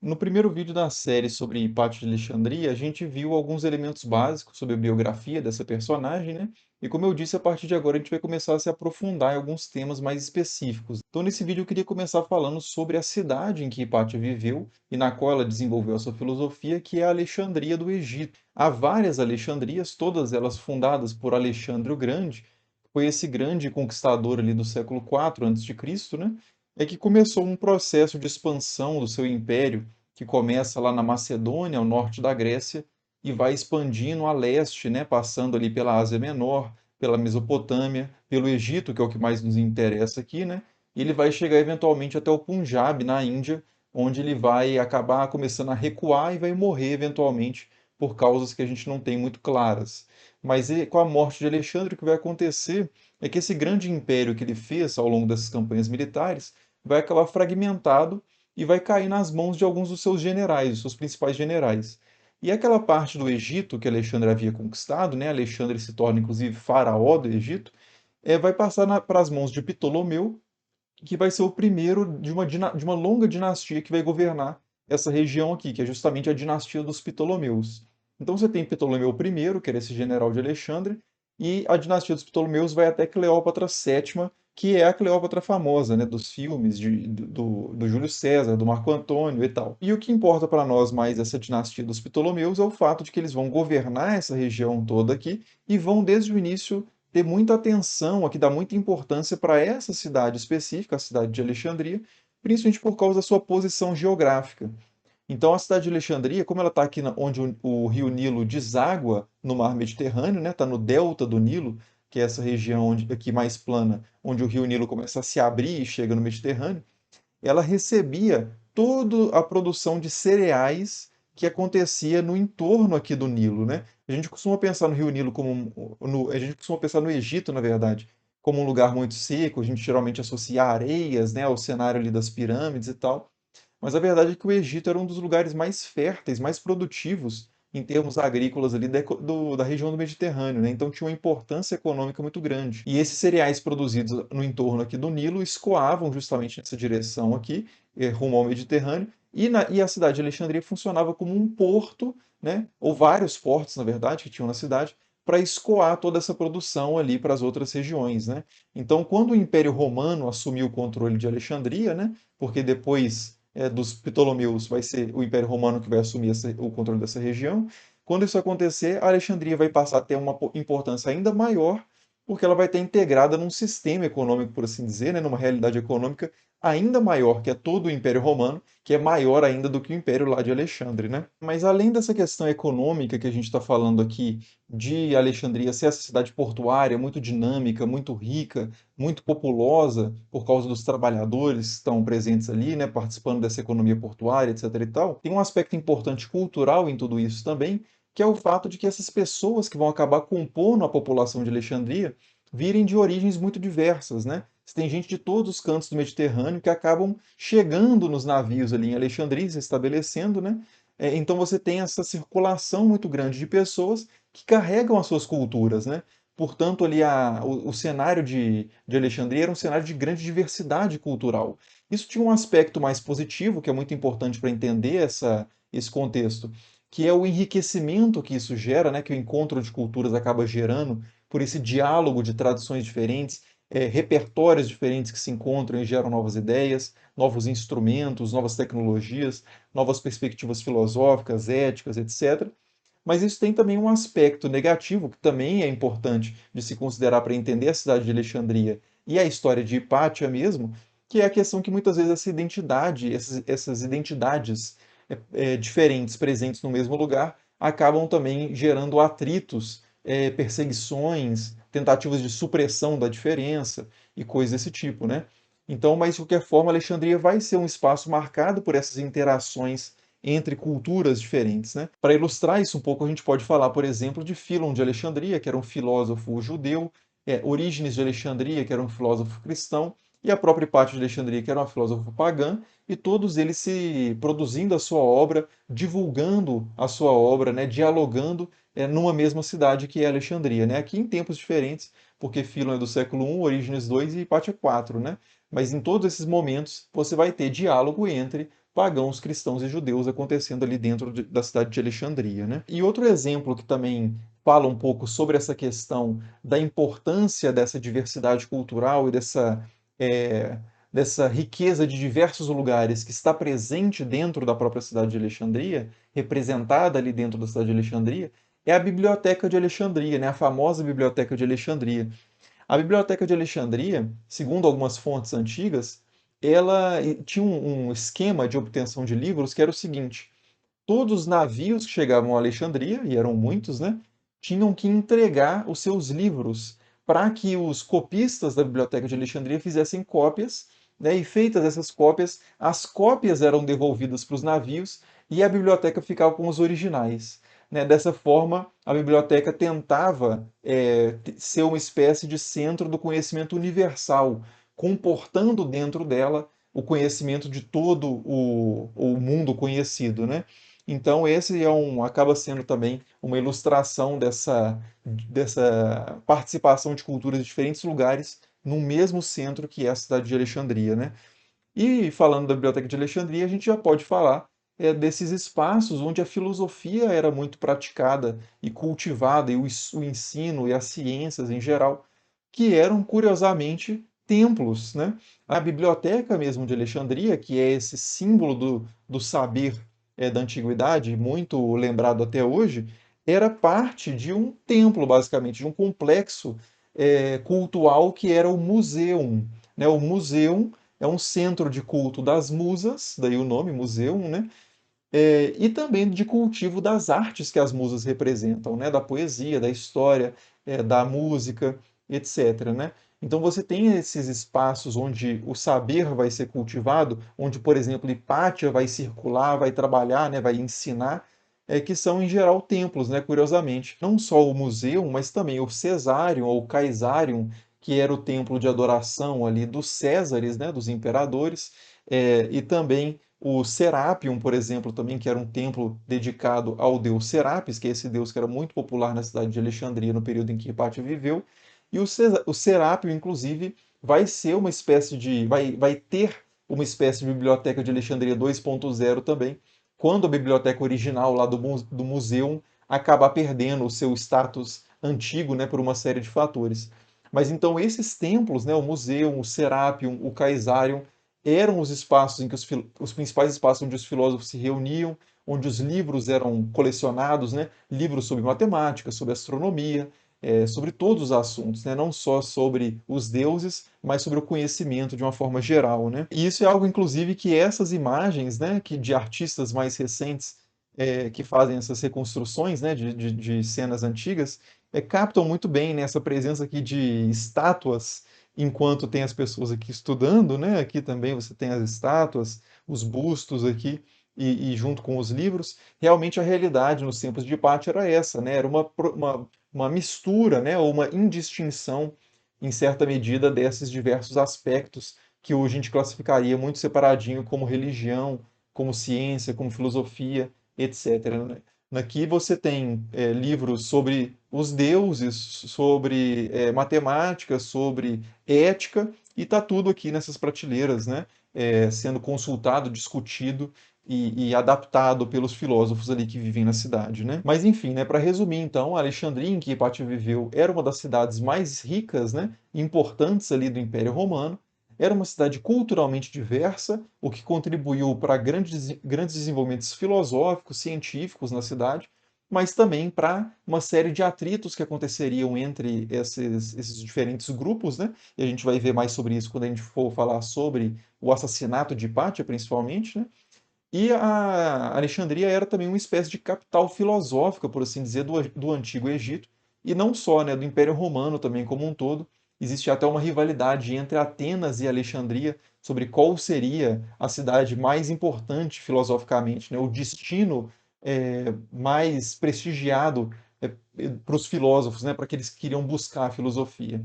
No primeiro vídeo da série sobre Hipátio de Alexandria, a gente viu alguns elementos básicos sobre a biografia dessa personagem, né? E como eu disse, a partir de agora a gente vai começar a se aprofundar em alguns temas mais específicos. Então, nesse vídeo eu queria começar falando sobre a cidade em que Hipátia viveu e na qual ela desenvolveu a sua filosofia, que é a Alexandria do Egito. Há várias Alexandrias, todas elas fundadas por Alexandre o Grande, que foi esse grande conquistador ali do século IV a.C., né? É que começou um processo de expansão do seu império, que começa lá na Macedônia, ao norte da Grécia, e vai expandindo a leste, né, passando ali pela Ásia Menor, pela Mesopotâmia, pelo Egito, que é o que mais nos interessa aqui, né? E ele vai chegar eventualmente até o Punjab, na Índia, onde ele vai acabar começando a recuar e vai morrer eventualmente por causas que a gente não tem muito claras. Mas com a morte de Alexandre, o que vai acontecer é que esse grande império que ele fez ao longo dessas campanhas militares vai acabar fragmentado e vai cair nas mãos de alguns dos seus generais, os seus principais generais. E aquela parte do Egito que Alexandre havia conquistado, né, Alexandre se torna inclusive faraó do Egito, vai passar para as mãos de Ptolomeu, que vai ser o primeiro de uma longa dinastia que vai governar essa região aqui, que é justamente a dinastia dos Ptolomeus. Então você tem Ptolomeu I, que era esse general de Alexandre, e a dinastia dos Ptolomeus vai até Cleópatra VII, que é a Cleópatra famosa, né, dos filmes do Júlio César, do Marco Antônio e tal. E o que importa para nós mais dessa dinastia dos Ptolomeus é o fato de que eles vão governar essa região toda aqui e vão desde o início ter muita atenção, aqui dá muita importância para essa cidade específica, a cidade de Alexandria, principalmente por causa da sua posição geográfica. Então, a cidade de Alexandria, como ela está aqui onde o rio Nilo deságua no mar Mediterrâneo, né, está no delta do Nilo, que é essa região aqui mais plana, onde o rio Nilo começa a se abrir e chega no Mediterrâneo, ela recebia toda a produção de cereais que acontecia no entorno aqui do Nilo, né? A gente costuma pensar no Rio Nilo a gente costuma pensar no Egito, na verdade, como um lugar muito seco, a gente geralmente associa areias, né, ao cenário ali das pirâmides e tal. Mas a verdade é que o Egito era um dos lugares mais férteis, mais produtivos em termos agrícolas ali da região do Mediterrâneo, né? Então tinha uma importância econômica muito grande. E esses cereais produzidos no entorno aqui do Nilo escoavam justamente nessa direção aqui, rumo ao Mediterrâneo, e a cidade de Alexandria funcionava como um porto, né? Ou vários portos, na verdade, que tinham na cidade, para escoar toda essa produção ali para as outras regiões, né? Então, quando o Império Romano assumiu o controle de Alexandria, né? Porque depois dos Ptolomeus vai ser o Império Romano que vai assumir o controle dessa região. Quando isso acontecer, a Alexandria vai passar a ter uma importância ainda maior, porque ela vai estar integrada num sistema econômico, por assim dizer, né, numa realidade econômica ainda maior, que é todo o Império Romano, que é maior ainda do que o Império lá de Alexandre, né? Mas além dessa questão econômica que a gente está falando aqui, de Alexandria ser essa cidade portuária muito dinâmica, muito rica, muito populosa por causa dos trabalhadores que estão presentes ali, né, participando dessa economia portuária, etc. e tal. Tem um aspecto importante cultural em tudo isso também, que é o fato de que essas pessoas que vão acabar compondo a população de Alexandria virem de origens muito diversas, né? Você tem gente de todos os cantos do Mediterrâneo que acabam chegando nos navios ali em Alexandria, se estabelecendo, né? Então você tem essa circulação muito grande de pessoas que carregam as suas culturas, né? Portanto, ali o cenário de Alexandria era um cenário de grande diversidade cultural. Isso tinha um aspecto mais positivo, que é muito importante para entender esse contexto, que é o enriquecimento que isso gera, né, que o encontro de culturas acaba gerando, por esse diálogo de tradições diferentes, repertórios diferentes que se encontram e geram novas ideias, novos instrumentos, novas tecnologias, novas perspectivas filosóficas, éticas, etc. Mas isso tem também um aspecto negativo, que também é importante de se considerar para entender a cidade de Alexandria e a história de Hipátia mesmo, que é a questão que muitas vezes essa identidade, essas identidades diferentes presentes no mesmo lugar, acabam também gerando atritos, perseguições, tentativas de supressão da diferença e coisas desse tipo, né? Então, mas de qualquer forma, Alexandria vai ser um espaço marcado por essas interações entre culturas diferentes, né? Para ilustrar isso um pouco, a gente pode falar, por exemplo, de Fílon de Alexandria, que era um filósofo judeu, Orígenes de Alexandria, que era um filósofo cristão, e a própria Hipátia de Alexandria, que era uma filósofa pagã, e todos eles se produzindo a sua obra, divulgando a sua obra, né, dialogando numa mesma cidade que é Alexandria, né? Aqui em tempos diferentes, porque Fílon é do século I, Orígenes II e Hipátia IV, né? Mas em todos esses momentos você vai ter diálogo entre pagãos, cristãos e judeus acontecendo ali dentro da cidade de Alexandria, né? E outro exemplo que também fala um pouco sobre essa questão da importância dessa diversidade cultural e eh, dessa riqueza de diversos lugares que está presente dentro da própria cidade de Alexandria, representada ali dentro da cidade de Alexandria, é a Biblioteca de Alexandria, né? A famosa Biblioteca de Alexandria. A Biblioteca de Alexandria, segundo algumas fontes antigas, ela tinha um esquema de obtenção de livros que era o seguinte: todos os navios que chegavam a Alexandria, e eram muitos, né, tinham que entregar os seus livros para que os copistas da Biblioteca de Alexandria fizessem cópias, né, e feitas essas cópias, as cópias eram devolvidas para os navios e a biblioteca ficava com os originais. Né? Dessa forma, a biblioteca tentava ser uma espécie de centro do conhecimento universal, comportando dentro dela o conhecimento de todo o mundo conhecido, né? Então esse acaba sendo também uma ilustração dessa participação de culturas de diferentes lugares no mesmo centro que é a cidade de Alexandria, né? E falando da Biblioteca de Alexandria, a gente já pode falar desses espaços onde a filosofia era muito praticada e cultivada, e o ensino e as ciências em geral, que eram, curiosamente, templos, né? A biblioteca mesmo de Alexandria, que é esse símbolo do saber da antiguidade, muito lembrado até hoje, era parte de um templo, basicamente, de um complexo cultual que era o Museum, né? O Museum é um centro de culto das musas, daí o nome, Museum, né? E também de cultivo das artes que as musas representam, né? Da poesia, da história, da música, etc., né? Então você tem esses espaços onde o saber vai ser cultivado, onde, por exemplo, Hipátia vai circular, vai trabalhar, né? Vai ensinar, que são em geral templos, né? Curiosamente. Não só o museu, mas também o Caesarium ou Caesarium, que era o templo de adoração ali dos Césares, né? Dos imperadores, e também o Serapion, por exemplo, também, que era um templo dedicado ao deus Serapis, que é esse deus que era muito popular na cidade de Alexandria no período em que Hipátia viveu. E o Serapion, inclusive, vai ser uma espécie de. Vai ter uma espécie de biblioteca de Alexandria 2.0 também, quando a biblioteca original lá do museu acabar perdendo o seu status antigo, né, por uma série de fatores. Mas então esses templos, né, o Museu, o Serapion, o Caesarion, eram os espaços em que os principais espaços onde os filósofos se reuniam, onde os livros eram colecionados, né? Livros sobre matemática, sobre astronomia, sobre todos os assuntos, né? Não só sobre os deuses, mas sobre o conhecimento de uma forma geral, né? E isso é algo, inclusive, que essas imagens, né, que de artistas mais recentes que fazem essas reconstruções, né, de cenas antigas, captam muito bem nessa presença aqui de estátuas enquanto tem as pessoas aqui estudando, né? Aqui também você tem as estátuas, os bustos aqui, e junto com os livros, realmente a realidade nos tempos de Hipátia era essa, né? Era uma mistura, né? Ou uma indistinção, em certa medida, desses diversos aspectos que hoje a gente classificaria muito separadinho como religião, como ciência, como filosofia, etc., né? Aqui você tem livros sobre os deuses, sobre matemática, sobre ética, e está tudo aqui nessas prateleiras, né? Sendo consultado, discutido e adaptado pelos filósofos ali que vivem na cidade, né? Mas enfim, né, para resumir então, Alexandria, em que Hipátia viveu, era uma das cidades mais ricas, né, importantes ali do Império Romano. Era uma cidade culturalmente diversa, o que contribuiu para grandes desenvolvimentos filosóficos, científicos na cidade, mas também para uma série de atritos que aconteceriam entre esses diferentes grupos, né? E a gente vai ver mais sobre isso quando a gente for falar sobre o assassinato de Hipátia, principalmente, né? E a Alexandria era também uma espécie de capital filosófica, por assim dizer, do Antigo Egito, e não só, né, do Império Romano também como um todo. Existe até uma rivalidade entre Atenas e Alexandria sobre qual seria a cidade mais importante filosoficamente, né, o destino mais prestigiado para os filósofos, né, para aqueles que queriam buscar a filosofia.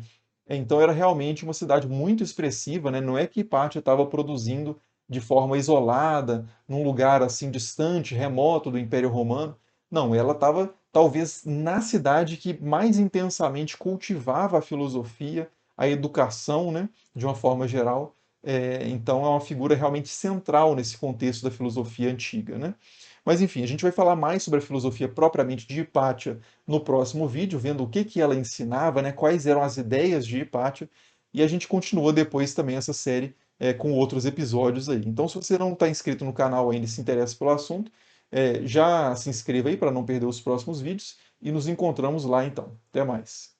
Então era realmente uma cidade muito expressiva, né? Não é que Hipátia estava produzindo de forma isolada, num lugar assim distante, remoto do Império Romano. Não, ela estava talvez na cidade que mais intensamente cultivava a filosofia, a educação, né, de uma forma geral, Então é uma figura realmente central nesse contexto da filosofia antiga, né? Mas enfim, a gente vai falar mais sobre a filosofia propriamente de Hipátia no próximo vídeo, vendo o que que ela ensinava, né? Quais eram as ideias de Hipátia, e a gente continua depois também essa série com outros episódios aí. Então, se você não está inscrito no canal ainda e se interessa pelo assunto, já se inscreva aí para não perder os próximos vídeos e nos encontramos lá então. Até mais.